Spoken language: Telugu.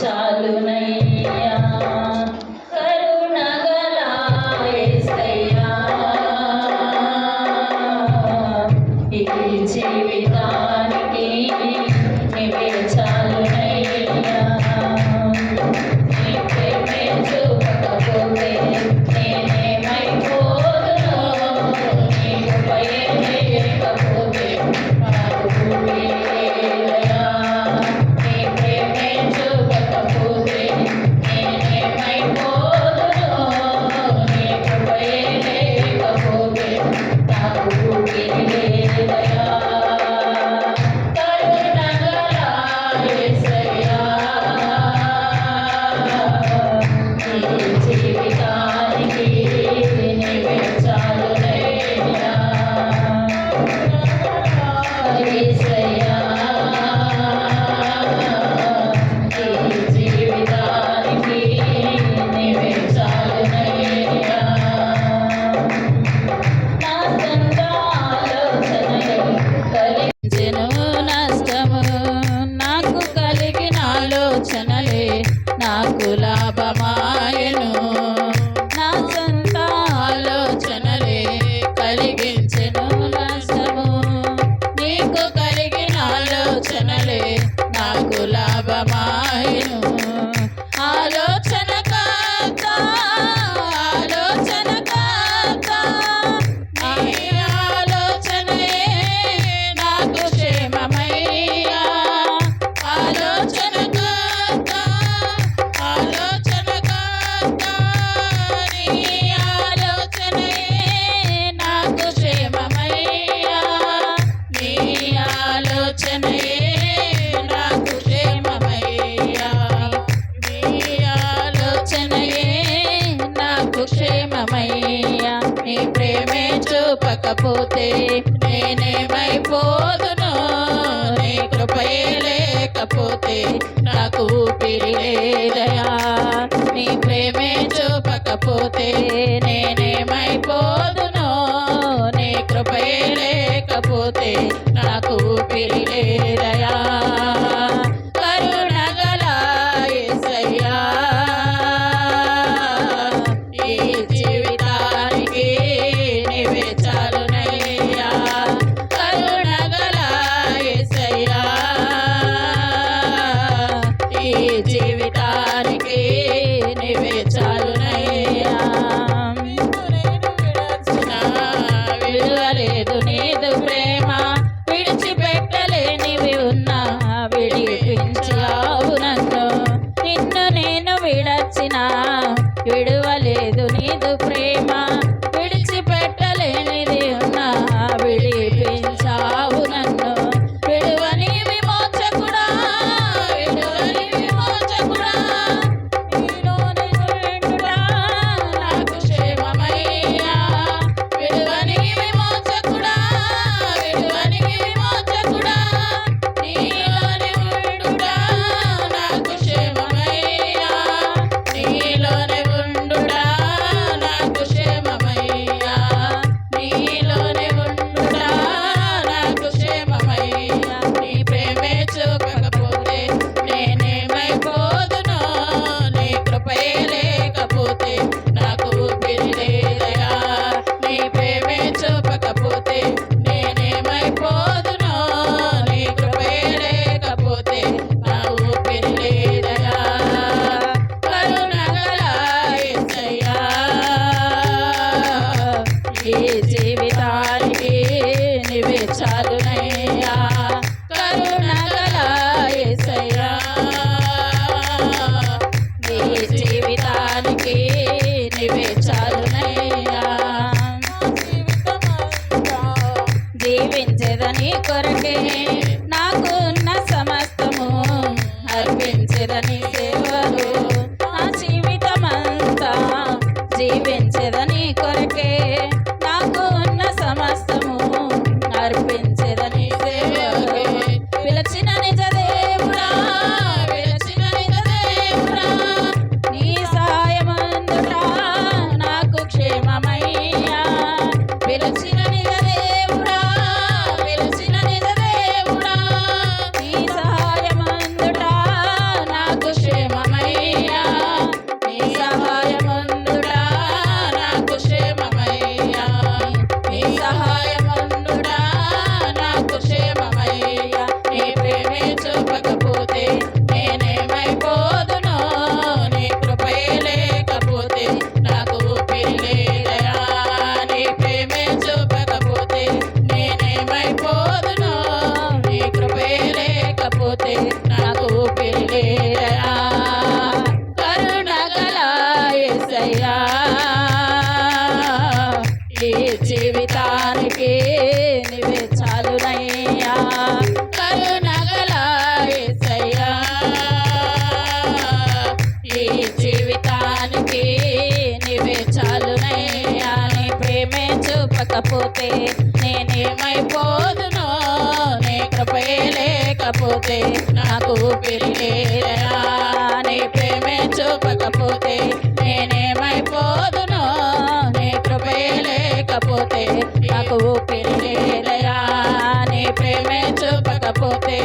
చాలునయ్యా కరుణగల యేసయ్యా ఈ జీవితానికి నీవే చాలునయ్యా నీ ప్రేమే చూపకపోతే నేనేమైపోదును నీ కృపయే లేకపోతే నాకు లేదయ్యా నీ ప్రేమే చూపకపోతే నేనేమైపోదును నీ కృపయే లేకపోతే నాకు లేదయ్యా కరుణగల యేసయ్యా ఈ జీవితానికి నీవే చాలునయ్యా యేసయ్యా ఈ జీవితానికి నీవే చాలునయ్యా నా సొంత ఆలోచనలు కలిగించెను నష్టము నాకు కలిగిన ఆలోచనలే నాకు లాభమాయెను నా సొంత ఆలోచనలే కలిగించెను నష్టము నీకు కలిగిన ఆలోచనలే నాకు లాభమాయెను ఆలోచనకర్త ఆలోచనకర్త నీ ఆలోచనే నాకు క్షేమమయ్యా ఆలోచనకర్త ఆలోచనకర్త నీ ఆలోచనే నాకు క్షేమమయ్యా నీ ఆలోచనే నాకు క్షేమమయ్యా నీ ఆలోచనయే నాకు క్షేమమయ్యా నీ ప్రేమే చూపకపోతే నేనేమైపోదును నీ కృపయే లేకపోతే నాకు ఊపిరి లేదయా నీ ప్రేమే చూపకపోతే నేనేమైపోదును నీ కృపయే లేకపోతే నాకు ఊపిరి లేదయా కరుణగల యేసయ్యా ఈ జీవితానికి నీవే చాలునయ్యా కరుణగల యేసయ్యా ఈ జీవితానికి నీవే చాలునయ్యా విడువలేదు నీదు ప్రేమ విడిచిపెట్టలేనివి ఉన్నా విడిపించావు నన్ను నిన్ను నేను విడచిన విడువలేదు నీదు ప్రేమ విడిచిపెట్టలేనిది ఉన్నా విడిపించావు నన్ను విడువని విమోచకుడా విడువని విమోచకుడా నీలోని నిండుడా నాకు క్షేమమయ్యా విడువని విమోచకుడా విడువని విమోచకుడా నీలోని ఉండుడా నాకు క్షేమమయ్యా నీలోని ఉండుడా నాకు క్షేమమయ్యా నీలోని ఉండుడా నాకు క్షేమమయ్యా నీ ప్రేమే చూపకపోతే నేనేమైపోదును నీ కృపయే లేకపోతే నాకు ఊపిరి లేదయా నీ ప్రేమే చూపకపోతే నేనేమైపోదును నీ కృపయే లేకపోతే నా ఊపిరి లేదయా కరుణగల యేసయ్యా ఈ జీవితానికి నీవే చాలునయ్యా కరుణగల యేసయ్యా ఈ జీవితానికి నీవే చాలునయ్యా జీవించేదని కొరకే నాకు ఉన్న సమస్తము అర్పించేదని సేవలు నా జీవితమంతా జీవించేదని కొరకే నాకు ఉన్న సమస్తము అర్పించేదని సేవలు పిలచిన నిజ దేవుడా పిలచిన నిజ దేవుడా నీ సహాయమందుడా నాకు క్షేమమయ్యా పిలచిన నిజ దేవుడా పిలచిన నిజ దేవుడా లేకపోతే నేనేమైపోదునో, నీ కృపయే లేకపోతే నాకు ఊపిరి లేదయా. నీ ప్రేమే చూపకపోతే నేనేమైపోదునో, నీ కృపయే లేకపోతే నాకు ఊపిరి లేదయా. నీ ప్రేమే చూపకపోతే